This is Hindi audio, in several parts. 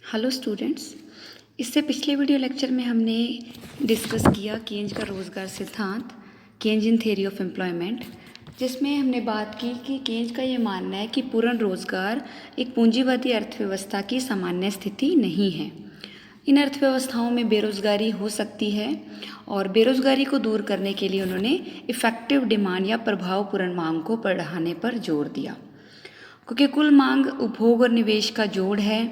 Hello students. इससे पिछले वीडियो लेक्चर में हमने डिस्कस किया केन्ज का रोज़गार सिद्धांत, Keynes in theory of employment, जिसमें हमने बात की कि केन्ज का ये मानना है कि पूर्ण रोज़गार एक पूंजीवादी अर्थव्यवस्था की सामान्य स्थिति नहीं है। इन अर्थव्यवस्थाओं में बेरोज़गारी हो सकती है और बेरोज़गारी को दूर करने के लिए उन्होंने इफ़ेक्टिव डिमांड या प्रभावपूर्ण मांग को बढ़ाने पर जोर दिया, क्योंकि कुल मांग उपभोग और निवेश का जोड़ है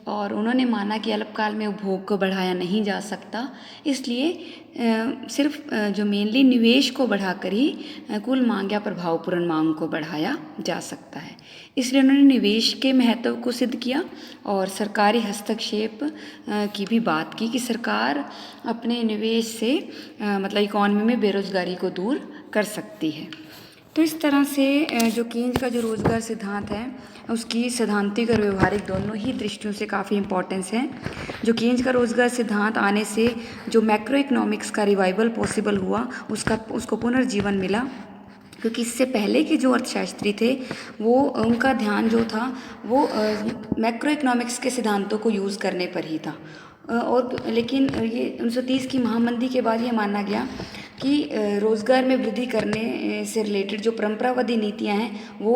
और उन्होंने माना कि अल्पकाल में उपभोग को बढ़ाया नहीं जा सकता, इसलिए सिर्फ जो मेनली निवेश को बढ़ाकर ही कुल मांग या प्रभावपूर्ण मांग को बढ़ाया जा सकता है। इसलिए उन्होंने निवेश के महत्व को सिद्ध किया और सरकारी हस्तक्षेप की भी बात की कि सरकार अपने निवेश से मतलब इकॉनमी में बेरोज़गारी को दूर कर सकती है। तो इस तरह से जो केन्ज का जो रोज़गार सिद्धांत है उसकी सैद्धांतिक और व्यवहारिक दोनों ही दृष्टियों से काफ़ी इम्पोर्टेंस है। जो केन्ज का रोज़गार सिद्धांत आने से जो मैक्रो इकोनॉमिक्स का रिवाइवल पॉसिबल हुआ, उसको पुनर्जीवन मिला, क्योंकि इससे पहले के जो अर्थशास्त्री थे वो उनका ध्यान जो था वो मैक्रो इकोनॉमिक्स के सिद्धांतों को यूज़ करने पर ही था। और लेकिन ये 1930 की महामंदी के बाद ये माना गया कि रोज़गार में वृद्धि करने से रिलेटेड जो परंपरावादी नीतियां हैं वो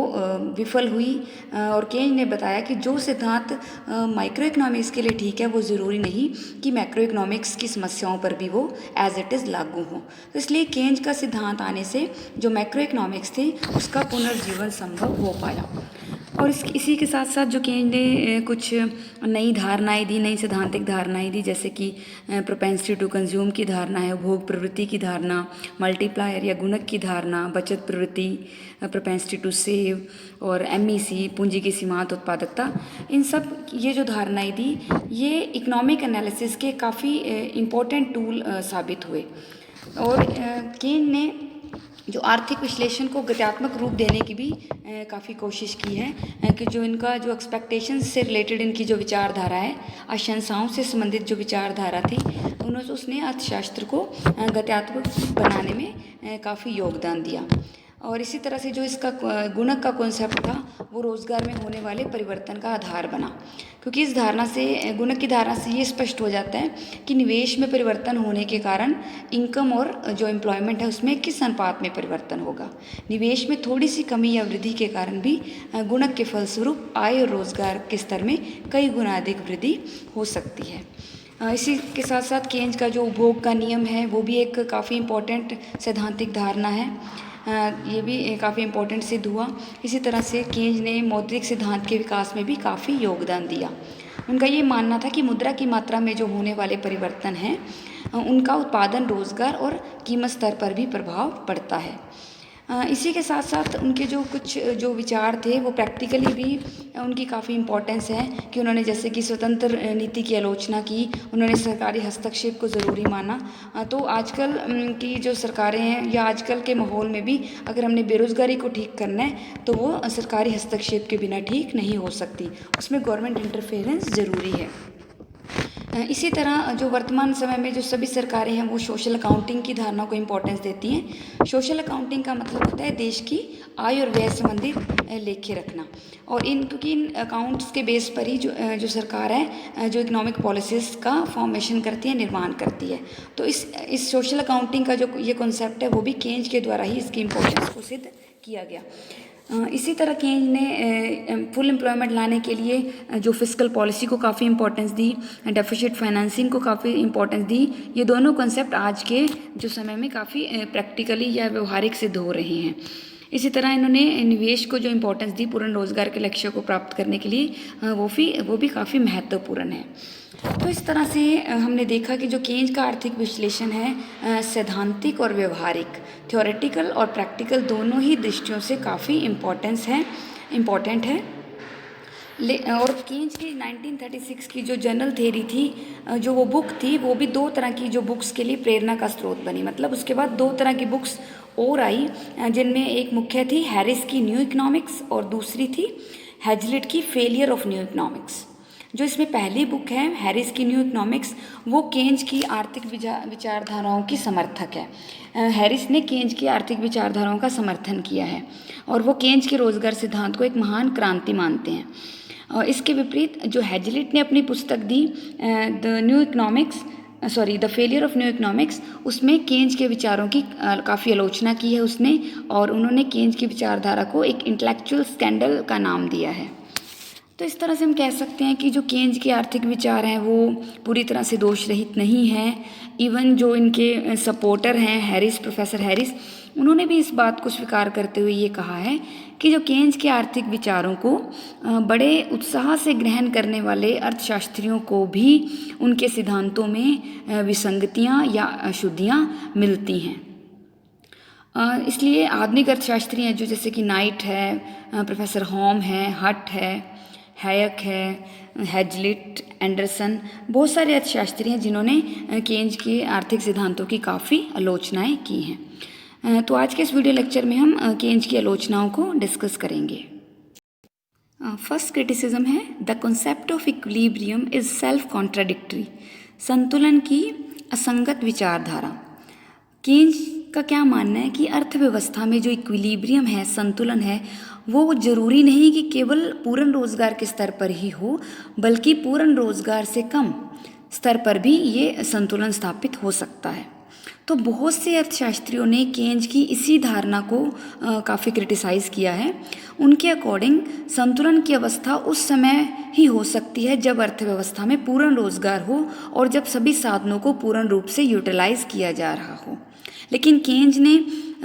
विफल हुई और केन्ज ने बताया कि जो सिद्धांत माइक्रो इकोनॉमिक्स के लिए ठीक है वो ज़रूरी नहीं कि मैक्रो इकोनॉमिक्स की समस्याओं पर भी वो एज इट इज़ लागू हो। तो इसलिए केन्ज का सिद्धांत आने से जो मैक्रो इकोनॉमिक्स थी उसका पुनर्जीवन संभव हो पाया। और इसी के साथ साथ जो केन्ज ने कुछ नई धारणाएं दी, नई सैद्धांतिक धारणाएं दी, जैसे कि प्रोपेंसिटी टू कंज्यूम की धारणा है, उपभोग प्रवृत्ति की धारणा, मल्टीप्लायर या गुणक की धारणा, बचत प्रवृत्ति, प्रोपेंसिटी टू सेव और MEC पूंजी की सीमांत उत्पादकता। इन सब ये जो धारणाएं दी ये इकोनॉमिक एनालिसिस के काफ़ी इम्पोर्टेंट टूल साबित हुए। और केन्ज ने जो आर्थिक विश्लेषण को गत्यात्मक रूप देने की भी काफ़ी कोशिश की है कि जो इनका जो एक्सपेक्टेशंस से रिलेटेड इनकी जो विचारधारा है, आशंसाओं से संबंधित जो विचारधारा थी, उसने अर्थशास्त्र को गत्यात्मक बनाने में काफ़ी योगदान दिया। और इसी तरह से जो इसका गुणक का कॉन्सेप्ट था वो रोज़गार में होने वाले परिवर्तन का आधार बना, क्योंकि इस धारणा से, गुणक की धारणा से ये स्पष्ट हो जाता है कि निवेश में परिवर्तन होने के कारण इनकम और जो एम्प्लॉयमेंट है उसमें किस अनुपात में परिवर्तन होगा। निवेश में थोड़ी सी कमी या वृद्धि के कारण भी गुणक के फलस्वरूप आय और रोज़गार के स्तर में कई गुना अधिक वृद्धि हो सकती है। इसी के साथ साथ केन्ज का जो उपभोग का नियम है वो भी एक काफ़ी इम्पोर्टेंट सैद्धांतिक धारणा है, ये भी काफ़ी इम्पोर्टेंट सिद्ध हुआ। इसी तरह से केन्ज ने मौद्रिक सिद्धांत के विकास में भी काफ़ी योगदान दिया। उनका ये मानना था कि मुद्रा की मात्रा में जो होने वाले परिवर्तन हैं उनका उत्पादन, रोज़गार और कीमत स्तर पर भी प्रभाव पड़ता है। इसी के साथ साथ उनके जो कुछ जो विचार थे वो प्रैक्टिकली भी उनकी काफ़ी इम्पोर्टेंस है कि उन्होंने जैसे कि स्वतंत्र नीति की आलोचना की, उन्होंने सरकारी हस्तक्षेप को ज़रूरी माना। तो आजकल की जो सरकारें हैं या आजकल के माहौल में भी अगर हमने बेरोज़गारी को ठीक करना है तो वो सरकारी हस्तक्षेप के बिना ठीक नहीं हो सकती, उसमें गवर्नमेंट इंटरफेरेंस ज़रूरी है। इसी तरह जो वर्तमान समय में जो सभी सरकारें हैं वो सोशल अकाउंटिंग की धारणा को इम्पोर्टेंस देती हैं। सोशल अकाउंटिंग का मतलब होता है देश की आय और व्यय संबंधित लेखे रखना, और क्योंकि इन अकाउंट्स के बेस पर ही जो सरकार है जो इकोनॉमिक पॉलिसीज़ का फॉर्मेशन करती है, निर्माण करती है। तो इस सोशल अकाउंटिंग का जो ये कॉन्सेप्ट है वो भी केन्ज के द्वारा ही इसकी इम्पोर्टेंस को सिद्ध किया गया। इसी तरह केन्ज ने फुल एम्प्लॉयमेंट लाने के लिए जो फिस्कल पॉलिसी को काफ़ी इंपॉर्टेंस दी, डेफिसिट फाइनेंसिंग को काफ़ी इंपॉर्टेंस दी। ये दोनों कंसेप्ट आज के जो समय में काफ़ी प्रैक्टिकली या व्यवहारिक सिद्ध हो रहे हैं। इसी तरह इन्होंने निवेश को जो इम्पोर्टेंस दी पूर्ण रोज़गार के लक्ष्य को प्राप्त करने के लिए, वो भी काफ़ी महत्वपूर्ण है। तो इस तरह से हमने देखा कि जो केन्ज का आर्थिक विश्लेषण है सैद्धांतिक और व्यवहारिक, थ्योरेटिकल और प्रैक्टिकल दोनों ही दृष्टियों से काफ़ी इम्पोर्टेंट है। और केन्ज की 1936 की जो जनरल थ्योरी थी, जो वो बुक थी, वो भी दो तरह की जो बुक्स के लिए प्रेरणा का स्रोत बनी। मतलब उसके बाद दो तरह की बुक्स और आई, जिनमें एक मुख्य थी हैरिस की न्यू इकोनॉमिक्स और दूसरी थी हैजलिट की फेलियर ऑफ न्यू इकोनॉमिक्स। जो इसमें पहली बुक है हैरिस की न्यू इकोनॉमिक्स, वो केन्ज की आर्थिक विचारधाराओं की समर्थक है। हैरिस ने केन्ज की आर्थिक विचारधाराओं का समर्थन किया है और वो केन्ज के रोज़गार सिद्धांत को एक महान क्रांति मानते हैं। और इसके विपरीत जो हैजलिट ने अपनी पुस्तक दी the failure of new economics, उसमें केन्ज के विचारों की काफ़ी आलोचना की है उसने, और उन्होंने केन्ज की विचारधारा को एक इंटेलेक्चुअल स्कैंडल का नाम दिया है। तो इस तरह से हम कह सकते हैं कि जो केन्ज के आर्थिक विचार हैं वो पूरी तरह से दोष रहित नहीं हैं। इवन जो इनके सपोर्टर हैं प्रोफेसर हैरिस, उन्होंने भी इस बात को स्वीकार करते हुए ये कहा है कि जो केन्ज के आर्थिक विचारों को बड़े उत्साह से ग्रहण करने वाले अर्थशास्त्रियों को भी उनके सिद्धांतों में विसंगतियाँ या अशुद्धियाँ मिलती हैं। इसलिए आधुनिक अर्थशास्त्री हैं जो जैसे कि नाइट है, प्रोफेसर होम है, हट है, हैयक है, हैजलिट, एंडरसन, बहुत सारे अर्थशास्त्री हैं जिन्होंने केन्ज के आर्थिक सिद्धांतों की काफ़ी आलोचनाएं की हैं। तो आज के इस वीडियो लेक्चर में हम केन्ज की आलोचनाओं को डिस्कस करेंगे। फर्स्ट क्रिटिसिज्म है the concept of equilibrium is self contradictory. संतुलन की असंगत विचारधारा। केन्ज का क्या मानना है कि अर्थव्यवस्था में जो इक्विलिब्रियम है, संतुलन है, वो ज़रूरी नहीं कि केवल पूर्ण रोजगार के स्तर पर ही हो, बल्कि पूर्ण रोजगार से कम स्तर पर भी ये संतुलन स्थापित हो सकता है। तो बहुत से अर्थशास्त्रियों ने केन्ज की इसी धारणा को काफ़ी क्रिटिसाइज़ किया है। उनके अकॉर्डिंग संतुलन की अवस्था उस समय ही हो सकती है जब अर्थव्यवस्था में पूर्ण रोजगार हो और जब सभी साधनों को पूर्ण रूप से यूटिलाइज किया जा रहा हो। लेकिन केन्ज ने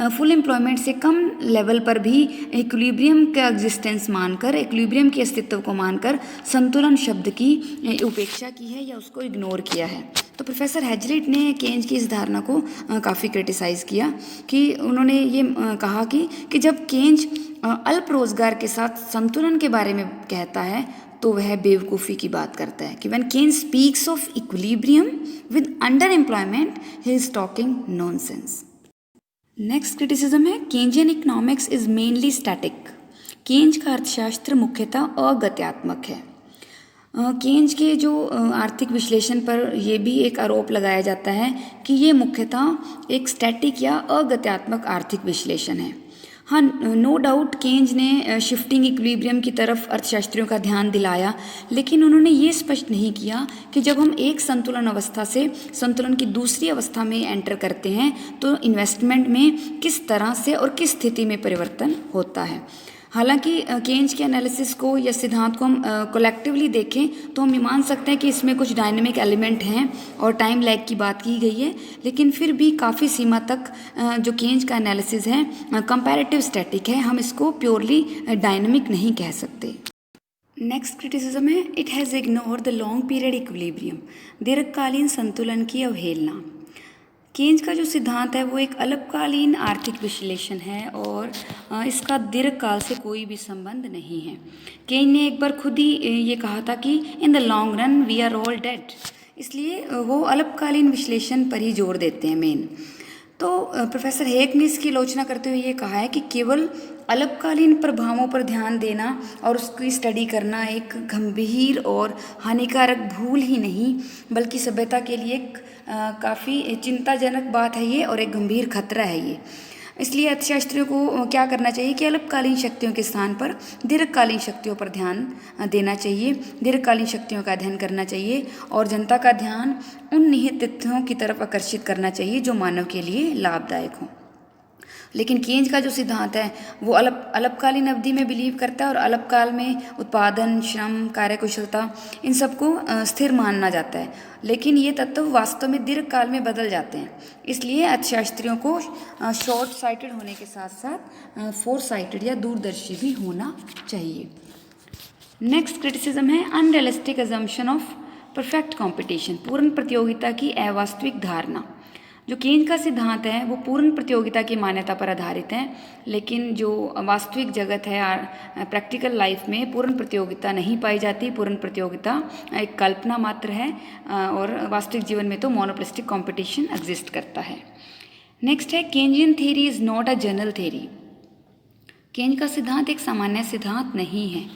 फुल एम्प्लॉयमेंट से कम लेवल पर भी इक्विलिब्रियम का एग्जिस्टेंस मानकर, इक्विलिब्रियम के अस्तित्व को मानकर संतुलन शब्द की उपेक्षा की है या उसको इग्नोर किया है। तो प्रोफेसर हैजलिट ने केन्ज की इस धारणा को काफ़ी क्रिटिसाइज़ किया कि उन्होंने ये कहा कि जब केन्ज अल्प रोजगार के साथ संतुलन के बारे में कहता है तो वह बेवकूफ़ी की बात करता है कि when Keynes speaks of equilibrium with underemployment he is talking nonsense. Next criticism है Keynesian economics is mainly static. Keynes का अर्थशास्त्र मुख्यतः अगत्यात्मक है। केन्ज के जो आर्थिक विश्लेषण पर यह भी एक आरोप लगाया जाता है कि ये मुख्यतः एक स्टैटिक या अगत्यात्मक आर्थिक विश्लेषण है। हाँ, नो डाउट केन्ज ने शिफ्टिंग इक्विलिब्रियम की तरफ अर्थशास्त्रियों का ध्यान दिलाया, लेकिन उन्होंने ये स्पष्ट नहीं किया कि जब हम एक संतुलन अवस्था से संतुलन की दूसरी अवस्था में एंटर करते हैं तो इन्वेस्टमेंट में किस तरह से और किस स्थिति में परिवर्तन होता है। हालांकि केन्ज के एनालिसिस को या सिद्धांत को हम कलेक्टिवली देखें तो हम ये मान सकते हैं कि इसमें कुछ डायनेमिक एलिमेंट हैं और टाइम लैग की बात की गई है, लेकिन फिर भी काफ़ी सीमा तक जो केन्ज का एनालिसिस है कंपैरेटिव स्टैटिक है, हम इसको प्योरली डायनेमिक नहीं कह सकते। नेक्स्ट क्रिटिसिज्म है it has ignore the long period equilibrium. दीर्घकालीन संतुलन की अवहेलना। केन्ज का जो सिद्धांत है वो एक अल्पकालीन आर्थिक विश्लेषण है और इसका दीर्घकाल से कोई भी संबंध नहीं है। केन्ज ने एक बार खुद ही ये कहा था कि in the long run we are all dead, इसलिए वो अल्पकालीन विश्लेषण पर ही जोर देते हैं मेन। तो प्रोफेसर हेक ने इसकी आलोचना करते हुए ये कहा है कि केवल अल्पकालीन प्रभावों पर ध्यान देना और उसकी स्टडी करना एक गंभीर और हानिकारक भूल ही नहीं बल्कि सभ्यता के लिए एक काफ़ी चिंताजनक बात है ये और एक गंभीर खतरा है ये। इसलिए अर्थशास्त्रियों को क्या करना चाहिए कि अल्पकालीन शक्तियों के स्थान पर दीर्घकालीन शक्तियों पर ध्यान देना चाहिए, दीर्घकालीन शक्तियों का अध्ययन करना चाहिए और जनता का ध्यान उन निहित तथ्यों की तरफ आकर्षित करना चाहिए जो मानव के लिए लाभदायक हों। लेकिन केन्ज का जो सिद्धांत है वो अल्पकालीन अवधि में बिलीव करता है और अल्पकाल में उत्पादन, श्रम, कार्यकुशलता इन सबको स्थिर मानना जाता है, लेकिन ये तत्व वास्तव में दीर्घकाल में बदल जाते हैं। इसलिए अर्थशास्त्रियों को शॉर्ट साइटेड होने के साथ साथ फोर साइटेड या दूरदर्शी भी होना चाहिए। नेक्स्ट क्रिटिसिज्म है unrealistic assumption of perfect competition. पूर्ण प्रतियोगिता की अवास्तविक धारणा। जो केन्ज का सिद्धांत है वो पूर्ण प्रतियोगिता की मान्यता पर आधारित है, लेकिन जो वास्तविक जगत है प्रैक्टिकल लाइफ में पूर्ण प्रतियोगिता नहीं पाई जाती। पूर्ण प्रतियोगिता एक कल्पना मात्र है और वास्तविक जीवन में तो मोनोपोलिस्टिक कंपटीशन एग्जिस्ट करता है। नेक्स्ट है Keynesian theory is not a general theory. Keynes का सिद्धांत एक सामान्य सिद्धांत नहीं है।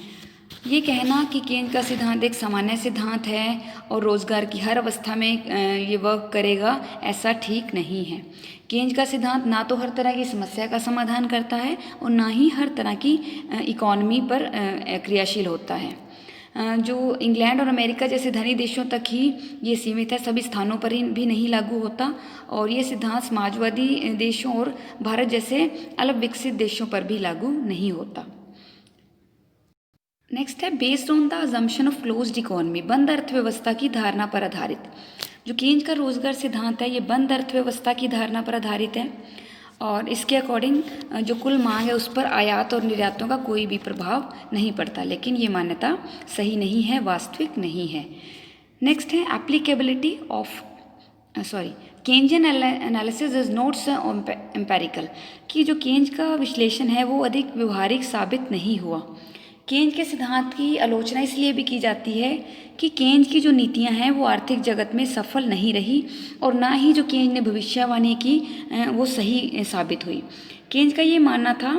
ये कहना कि केन्ज का सिद्धांत एक सामान्य सिद्धांत है और रोज़गार की हर अवस्था में ये वर्क करेगा, ऐसा ठीक नहीं है। केन्ज का सिद्धांत ना तो हर तरह की समस्या का समाधान करता है और ना ही हर तरह की इकॉनमी पर क्रियाशील होता है। जो इंग्लैंड और अमेरिका जैसे धनी देशों तक ही ये सीमित है, सभी स्थानों पर ही भी नहीं लागू होता। और ये सिद्धांत समाजवादी देशों और भारत जैसे अलग विकसित देशों पर भी लागू नहीं होता। नेक्स्ट है based on the assumption of closed economy, बंद अर्थव्यवस्था की धारणा पर आधारित। जो केन्ज का रोजगार सिद्धांत है ये बंद अर्थव्यवस्था की धारणा पर आधारित है और इसके अकॉर्डिंग जो कुल मांग है उस पर आयात और निर्यातों का कोई भी प्रभाव नहीं पड़ता, लेकिन ये मान्यता सही नहीं है, वास्तविक नहीं है। नेक्स्ट है applicability of Keynesian analysis is notes empirical, कि जो केन्ज का विश्लेषण है वो अधिक व्यवहारिक साबित नहीं हुआ। केन्ज के सिद्धांत की आलोचना इसलिए भी की जाती है कि केन्ज की जो नीतियां हैं वो आर्थिक जगत में सफल नहीं रही और ना ही जो केन्ज ने भविष्यवाणी की वो सही साबित हुई। केन्ज का ये मानना था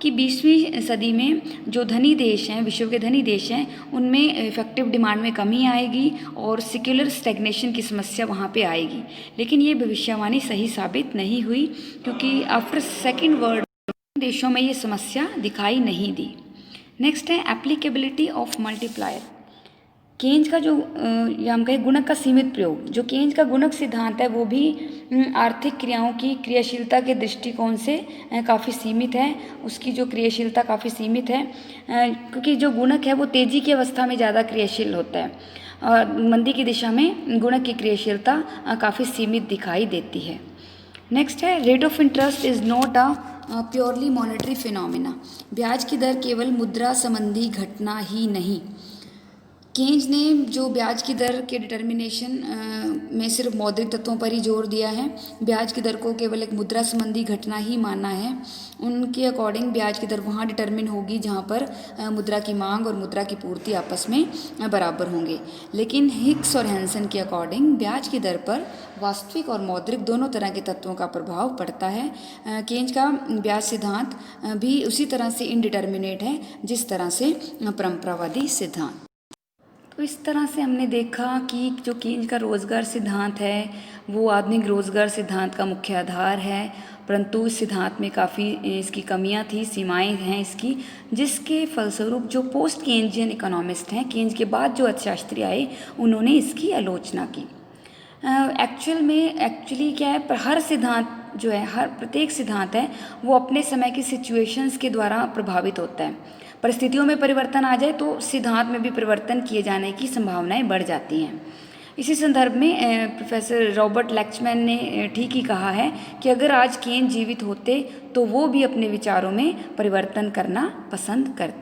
कि 20वीं सदी में जो धनी देश हैं, विश्व के धनी देश हैं, उनमें इफेक्टिव डिमांड में कमी आएगी और सेक्युलर स्टैग्नेशन की समस्या वहाँ पे आएगी, लेकिन ये भविष्यवाणी सही साबित नहीं हुई क्योंकि आफ्टर सेकेंड वर्ल्ड देशों में ये समस्या दिखाई नहीं दी। नेक्स्ट है एप्लीकेबिलिटी ऑफ मल्टीप्लायर, केन्ज का जो या हम कहें गुणक का सीमित प्रयोग। जो केन्ज का गुणक सिद्धांत है वो भी आर्थिक क्रियाओं की क्रियाशीलता के दृष्टिकोण से काफ़ी सीमित है, उसकी जो क्रियाशीलता काफ़ी सीमित है क्योंकि जो गुणक है वो तेज़ी की अवस्था में ज़्यादा क्रियाशील होता है और मंदी की दिशा में गुणक की क्रियाशीलता काफ़ी सीमित दिखाई देती है। नेक्स्ट है rate of interest is not a purely monetary phenomena, ब्याज की दर केवल मुद्रा संबंधी घटना ही नहीं। केन्ज ने जो ब्याज की दर के डिटर्मिनेशन में सिर्फ मौद्रिक तत्वों पर ही जोर दिया है, ब्याज की दर को केवल एक मुद्रा संबंधी घटना ही माना है। उनके अकॉर्डिंग ब्याज की दर वहाँ डिटर्मिन होगी जहाँ पर मुद्रा की मांग और मुद्रा की पूर्ति आपस में बराबर होंगे, लेकिन हिक्स और हैंसन के अकॉर्डिंग ब्याज की दर पर वास्तविक और मौद्रिक दोनों तरह के तत्वों का प्रभाव पड़ता है। केन्ज का ब्याज सिद्धांत भी उसी तरह से इनडिटर्मिनेट है जिस तरह से परंपरावादी सिद्धांत। तो इस तरह से हमने देखा कि जो केन्ज का रोज़गार सिद्धांत है वो आधुनिक रोज़गार सिद्धांत का मुख्य आधार है, परंतु इस सिद्धांत में काफ़ी इसकी कमियां थी, सीमाएं हैं इसकी, जिसके फलस्वरूप जो पोस्ट केन्जियन इकोनॉमिस्ट हैं, केन्ज के बाद जो अर्थशास्त्री आए, उन्होंने इसकी आलोचना की। एक्चुअली क्या है, पर हर सिद्धांत जो है, हर प्रत्येक सिद्धांत है वो अपने समय की सिचुएशंस के द्वारा प्रभावित होता है। परिस्थितियों में परिवर्तन आ जाए तो सिद्धांत में भी परिवर्तन किए जाने की संभावनाएं बढ़ जाती हैं। इसी संदर्भ में प्रोफेसर रॉबर्ट लेक्चमैन ने ठीक ही कहा है कि अगर आज केन्ज जीवित होते तो वो भी अपने विचारों में परिवर्तन करना पसंद करते।